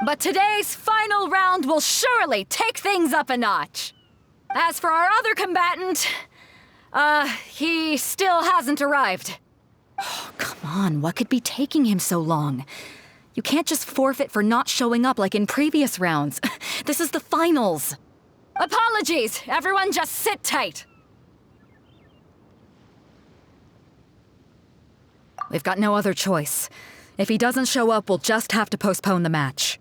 Speaker 3: But today's final round will surely take things up a notch. As for our other combatant, he still hasn't arrived. Oh, come on, what could be taking him so long? You can't just forfeit for not showing up like in previous rounds. This is the finals. Apologies, everyone just sit tight. We've got no other choice. If he doesn't show up, we'll just have to postpone the match.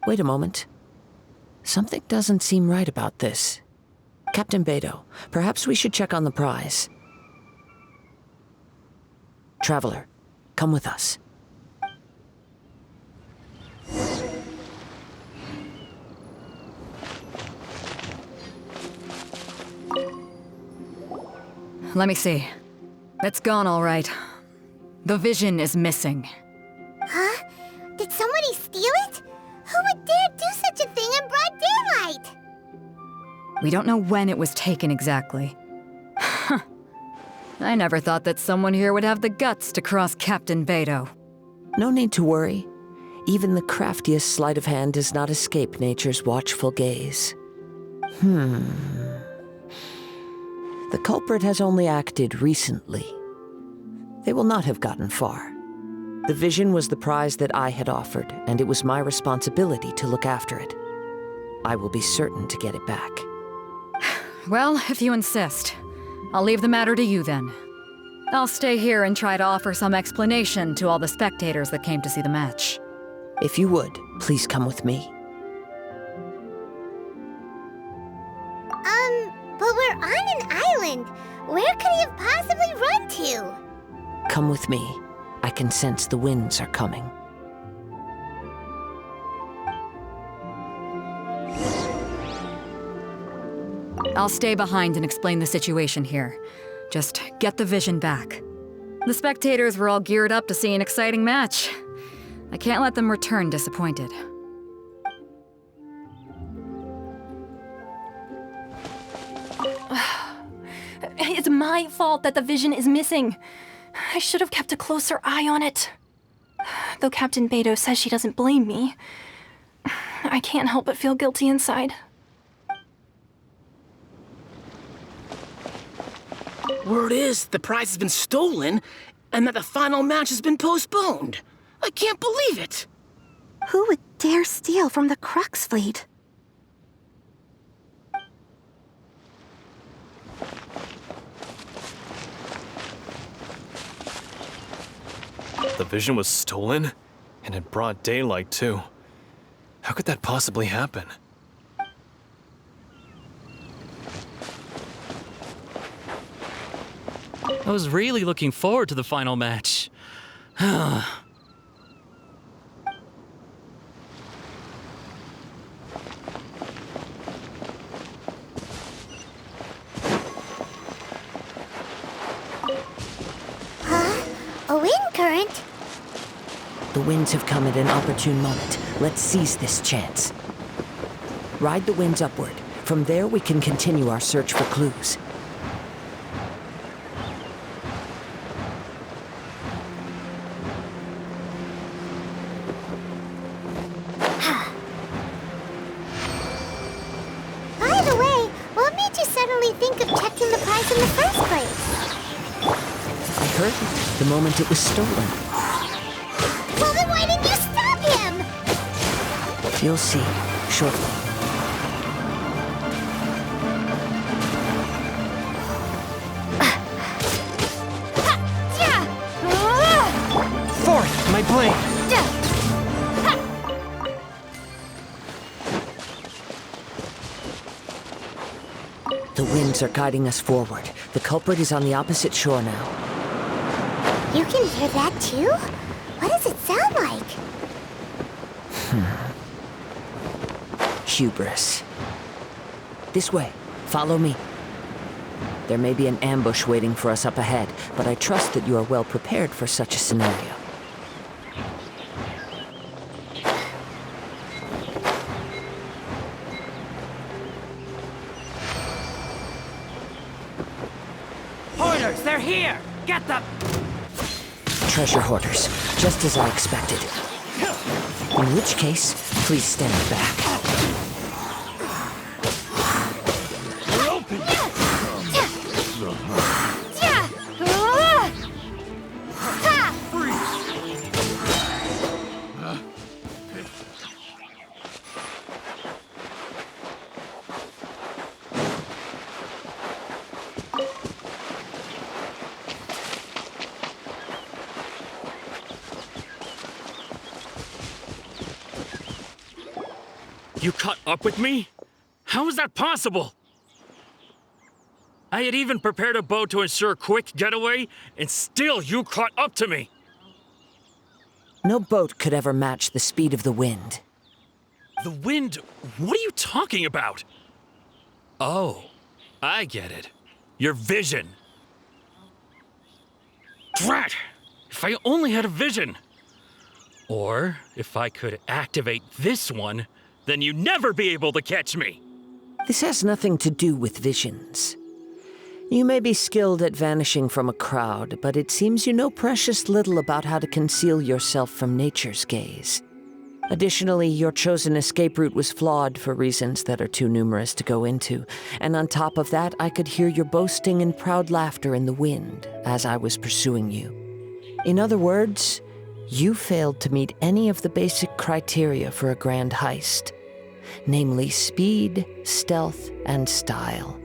Speaker 4: Wait a moment. Something doesn't seem right about this. Captain Beidou, perhaps we should check on the prize. Traveler, come with us.
Speaker 3: Let me see. It's gone all right. The vision is missing.
Speaker 1: Huh? Did somebody steal it? Who would dare do such a thing in broad daylight?
Speaker 3: We don't know when it was taken exactly. I never thought that someone here would have the guts to cross Captain Beidou.
Speaker 4: No need to worry. Even the craftiest sleight of hand does not escape nature's watchful gaze. The culprit has only acted recently. They will not have gotten far. The vision was the prize that I had offered, and it was my responsibility to look after it. I will be certain to get it back.
Speaker 3: Well, if you insist, I'll leave the matter to you then. I'll stay here and try to offer some explanation to all the spectators that came to see the match.
Speaker 4: If you would, please come with me.
Speaker 1: But we're on an island. Where could he have possibly run to?
Speaker 4: Come with me. I can sense the winds are coming.
Speaker 3: I'll stay behind and explain the situation here. Just get the vision back. The spectators were all geared up to see an exciting match. I can't let them return disappointed.
Speaker 10: my fault that the vision is missing. I should have kept a closer eye on it. Though Captain Beto says she doesn't blame me, I can't help but feel guilty inside.
Speaker 8: Word is the prize has been stolen and that the final match has been postponed. I can't believe it.
Speaker 9: Who would dare steal from the Crux fleet?
Speaker 5: The vision was stolen? And in broad daylight, too. How could that possibly happen?
Speaker 11: I was really looking forward to the final match.
Speaker 1: A wind current?
Speaker 4: The winds have come at an opportune moment. Let's seize this chance. Ride the winds upward. From there, we can continue our search for clues.
Speaker 1: By the way, what made you suddenly think of checking the prize in the first place?
Speaker 4: I heard it the moment it was stolen.
Speaker 1: Well, then why didn't you stop him?
Speaker 4: You'll see shortly.
Speaker 7: Fourth, my blade!
Speaker 4: The winds are guiding us forward. The culprit is on the opposite shore now.
Speaker 1: You can hear that too? What does it sound like?
Speaker 4: Hubris. This way. Follow me. There may be an ambush waiting for us up ahead, but I trust that you are well prepared for such a scenario.
Speaker 12: Hoarders, they're here! Get them!
Speaker 4: Treasure hoarders, just as I expected. In which case, please stand back.
Speaker 11: You caught up with me? How is that possible? I had even prepared a boat to ensure a quick getaway, and still you caught up to me.
Speaker 4: No boat could ever match the speed of the wind.
Speaker 11: The wind? What are you talking about? Oh, I get it. Your vision. Drat! If I only had a vision. Or if I could activate this one, then you'd never be able to catch me.
Speaker 4: This has nothing to do with visions. You may be skilled at vanishing from a crowd, but it seems you know precious little about how to conceal yourself from nature's gaze. Additionally, your chosen escape route was flawed for reasons that are too numerous to go into, and on top of that, I could hear your boasting and proud laughter in the wind as I was pursuing you. In other words, you failed to meet any of the basic criteria for a grand heist, namely speed, stealth, and style.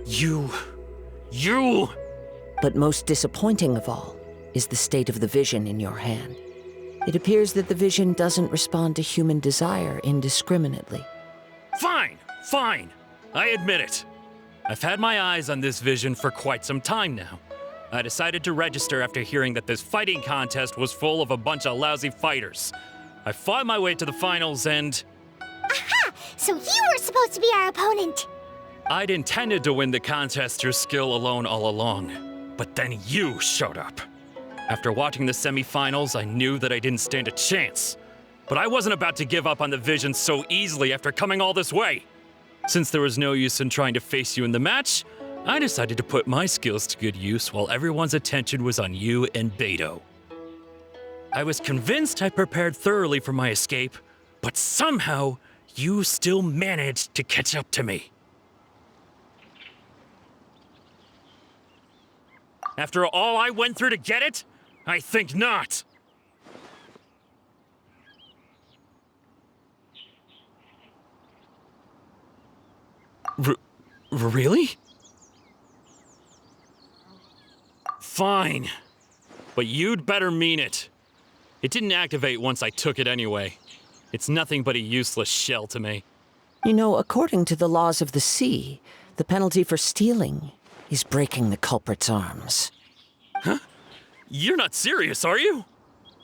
Speaker 11: You...
Speaker 4: But most disappointing of all is the state of the vision in your hand. It appears that the vision doesn't respond to human desire indiscriminately.
Speaker 11: Fine. I admit it. I've had my eyes on this vision for quite some time now. I decided to register after hearing that this fighting contest was full of a bunch of lousy fighters. I fought my way to the finals and...
Speaker 1: Aha! So you were supposed to be our opponent!
Speaker 11: I'd intended to win the contest through skill alone all along. But then you showed up. After watching the semifinals, I knew that I didn't stand a chance. But I wasn't about to give up on the vision so easily after coming all this way. Since there was no use in trying to face you in the match, I decided to put my skills to good use while everyone's attention was on you and Beto. I was convinced I prepared thoroughly for my escape, but somehow you still managed to catch up to me. After all I went through to get it? I think not. Really? Fine. But you'd better mean it. It didn't activate once I took it anyway. It's nothing but a useless shell to me.
Speaker 4: You know, according to the laws of the sea, the penalty for stealing is breaking the culprit's arms.
Speaker 11: Huh? You're not serious, are you?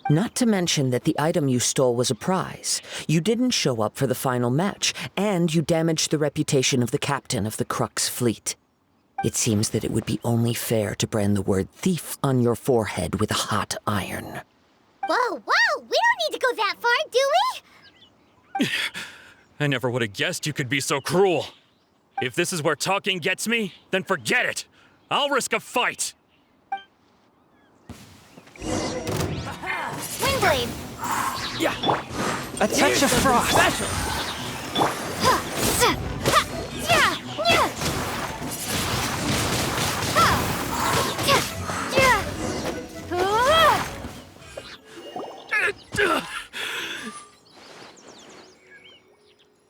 Speaker 4: Not to mention that the item you stole was a prize. You didn't show up for the final match, and you damaged the reputation of the captain of the Crux fleet. It seems that it would be only fair to brand the word thief on your forehead with a hot iron.
Speaker 1: Whoa, whoa! We don't need to go that far, do we?
Speaker 11: I never would have guessed you could be so cruel. If this is where talking gets me, then forget it. I'll risk a fight.
Speaker 1: Windblade!
Speaker 12: Yeah. A touch of frost. Special.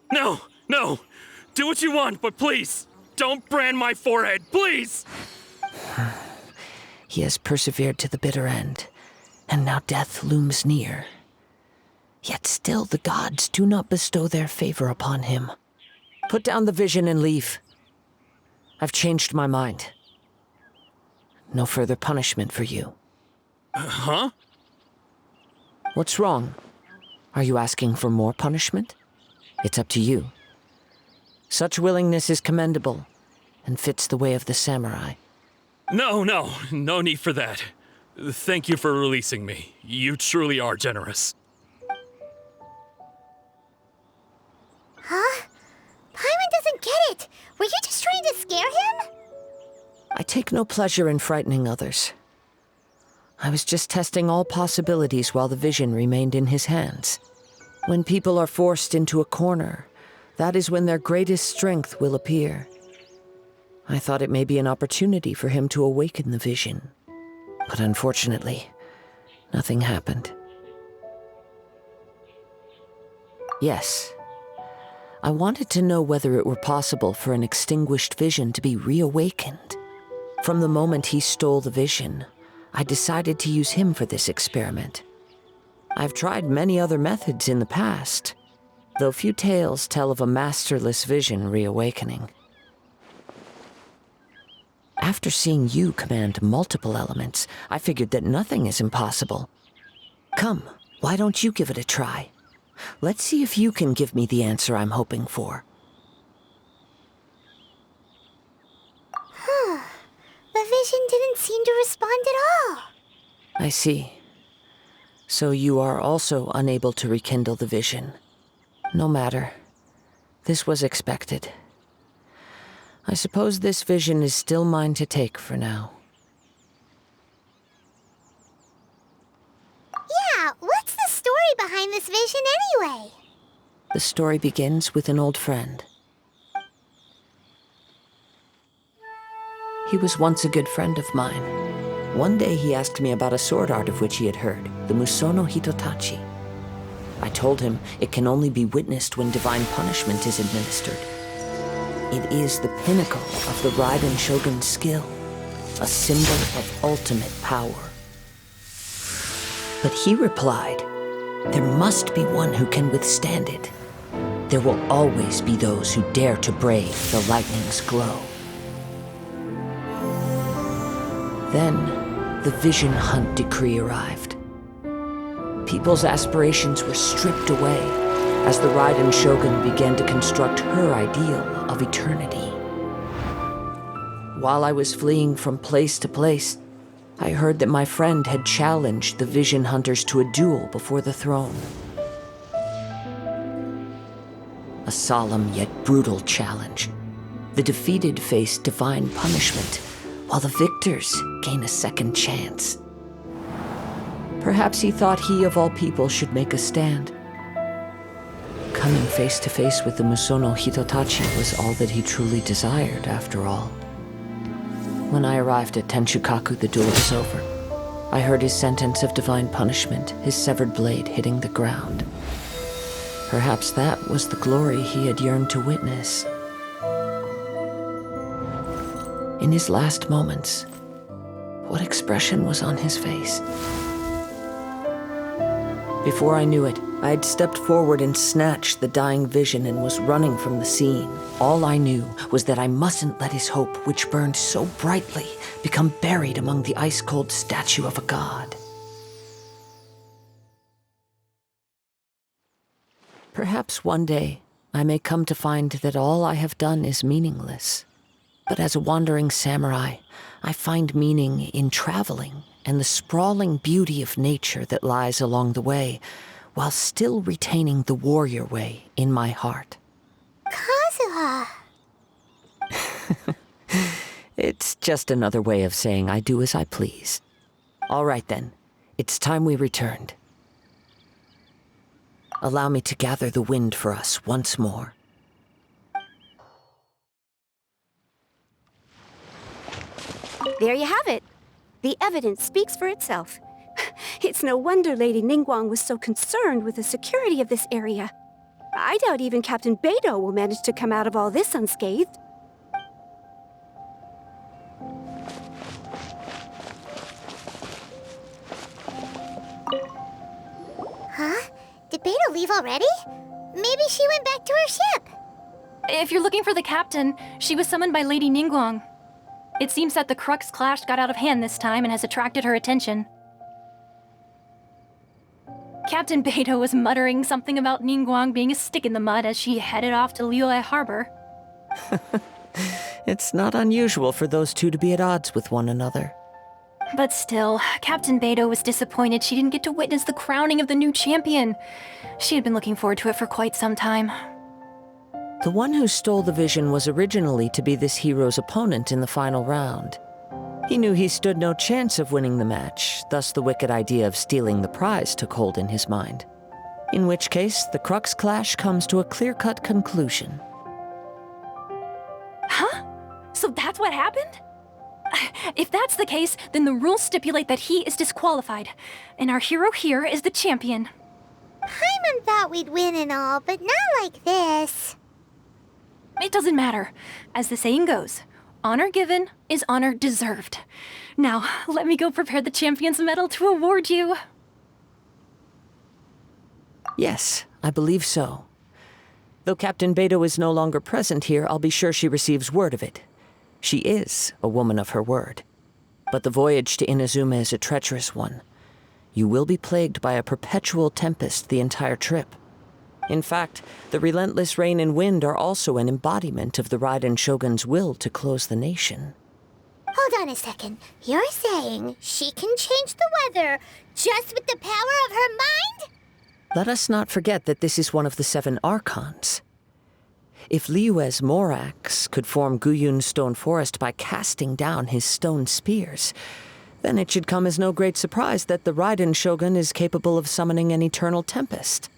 Speaker 11: No, no. Do what you want, but please, don't brand my forehead, please!
Speaker 4: He has persevered to the bitter end, and now death looms near. Yet still the gods do not bestow their favor upon him. Put down the vision and leave. I've changed my mind. No further punishment for you.
Speaker 11: Huh?
Speaker 4: What's wrong? Are you asking for more punishment? It's up to you. Such willingness is commendable, and fits the way of the samurai.
Speaker 11: No need for that. Thank you for releasing me. You truly are generous.
Speaker 1: Huh? Paimon doesn't get it. Were you just trying to scare him?
Speaker 4: I take no pleasure in frightening others. I was just testing all possibilities while the vision remained in his hands. When people are forced into a corner, that is when their greatest strength will appear. I thought it may be an opportunity for him to awaken the vision. But unfortunately, nothing happened. Yes, I wanted to know whether it were possible for an extinguished vision to be reawakened. From the moment he stole the vision, I decided to use him for this experiment. I've tried many other methods in the past, though few tales tell of a masterless vision reawakening. After seeing you command multiple elements, I figured that nothing is impossible. Come, why don't you give it a try? Let's see if you can give me the answer I'm hoping for.
Speaker 1: The vision didn't seem to respond at all.
Speaker 4: I see. So you are also unable to rekindle the vision. No matter. This was expected. I suppose this vision is still mine to take for now.
Speaker 1: Yeah, what's the story behind this vision anyway?
Speaker 4: The story begins with an old friend. He was once a good friend of mine. One day he asked me about a sword art of which he had heard, the Musono Hitotachi. I told him it can only be witnessed when divine punishment is administered. It is the pinnacle of the Raiden Shogun's skill, a symbol of ultimate power. But he replied, there must be one who can withstand it. There will always be those who dare to brave the lightning's glow. Then, the Vision Hunt decree arrived. People's aspirations were stripped away as the Raiden Shogun began to construct her ideal of eternity. While I was fleeing from place to place, I heard that my friend had challenged the Vision Hunters to a duel before the throne. A solemn yet brutal challenge. The defeated face divine punishment, while the victors gain a second chance. Perhaps he thought he of all people should make a stand. Coming face to face with the Musono Hitotachi was all that he truly desired, after all. When I arrived at Tenshukaku, the duel was over. I heard his sentence of divine punishment, his severed blade hitting the ground. Perhaps that was the glory he had yearned to witness. In his last moments, what expression was on his face? Before I knew it, I had stepped forward and snatched the dying vision and was running from the scene. All I knew was that I mustn't let his hope, which burned so brightly, become buried among the ice-cold statue of a god. Perhaps one day I may come to find that all I have done is meaningless. But as a wandering samurai, I find meaning in traveling and the sprawling beauty of nature that lies along the way, while still retaining the warrior way in my heart.
Speaker 1: Kazuha!
Speaker 4: It's just another way of saying I do as I please. All right then, it's time we returned. Allow me to gather the wind for us once more.
Speaker 9: There you have it. The evidence speaks for itself. It's no wonder Lady Ningguang was so concerned with the security of this area. I doubt even Captain Beidou will manage to come out of all this unscathed.
Speaker 1: Huh? Did Beidou leave already? Maybe she went back to her ship.
Speaker 10: If you're looking for the captain, she was summoned by Lady Ningguang. It seems that the Crux clash got out of hand this time and has attracted her attention. Captain Beidou was muttering something about Ningguang being a stick in the mud as she headed off to Liyue Harbor.
Speaker 4: It's not unusual for those two to be at odds with one another.
Speaker 10: But still, Captain Beidou was disappointed she didn't get to witness the crowning of the new champion. She had been looking forward to it for quite some time.
Speaker 4: The one who stole the vision was originally to be this hero's opponent in the final round. He knew he stood no chance of winning the match, thus the wicked idea of stealing the prize took hold in his mind. In which case, the Crux clash comes to a clear-cut conclusion.
Speaker 10: Huh? So that's what happened? If that's the case, then the rules stipulate that he is disqualified, and our hero here is the champion.
Speaker 1: Paimon thought we'd win and all, but not like this.
Speaker 10: It doesn't matter. As the saying goes, honor given is honor deserved. Now, let me go prepare the champion's medal to award you.
Speaker 4: Yes, I believe so. Though Captain Beidou is no longer present here, I'll be sure she receives word of it. She is a woman of her word. But the voyage to Inazuma is a treacherous one. You will be plagued by a perpetual tempest the entire trip. In fact, the relentless rain and wind are also an embodiment of the Raiden Shogun's will to close the nation.
Speaker 1: Hold on a second. You're saying she can change the weather just with the power of her mind?
Speaker 4: Let us not forget that this is one of the 7 Archons. If Liyue's Morax could form Guyun's stone forest by casting down his stone spears, then it should come as no great surprise that the Raiden Shogun is capable of summoning an eternal tempest.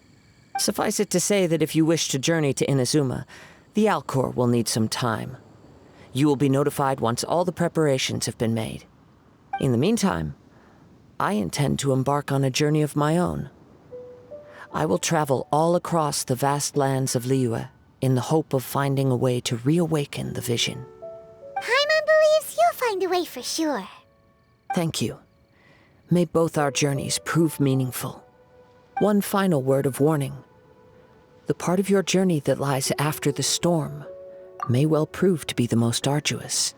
Speaker 4: Suffice it to say that if you wish to journey to Inazuma, the Alcor will need some time. You will be notified once all the preparations have been made. In the meantime, I intend to embark on a journey of my own. I will travel all across the vast lands of Liyue in the hope of finding a way to reawaken the vision.
Speaker 1: Paimon believes you'll find a way for sure.
Speaker 4: Thank you. May both our journeys prove meaningful. One final word of warning. The part of your journey that lies after the storm may well prove to be the most arduous.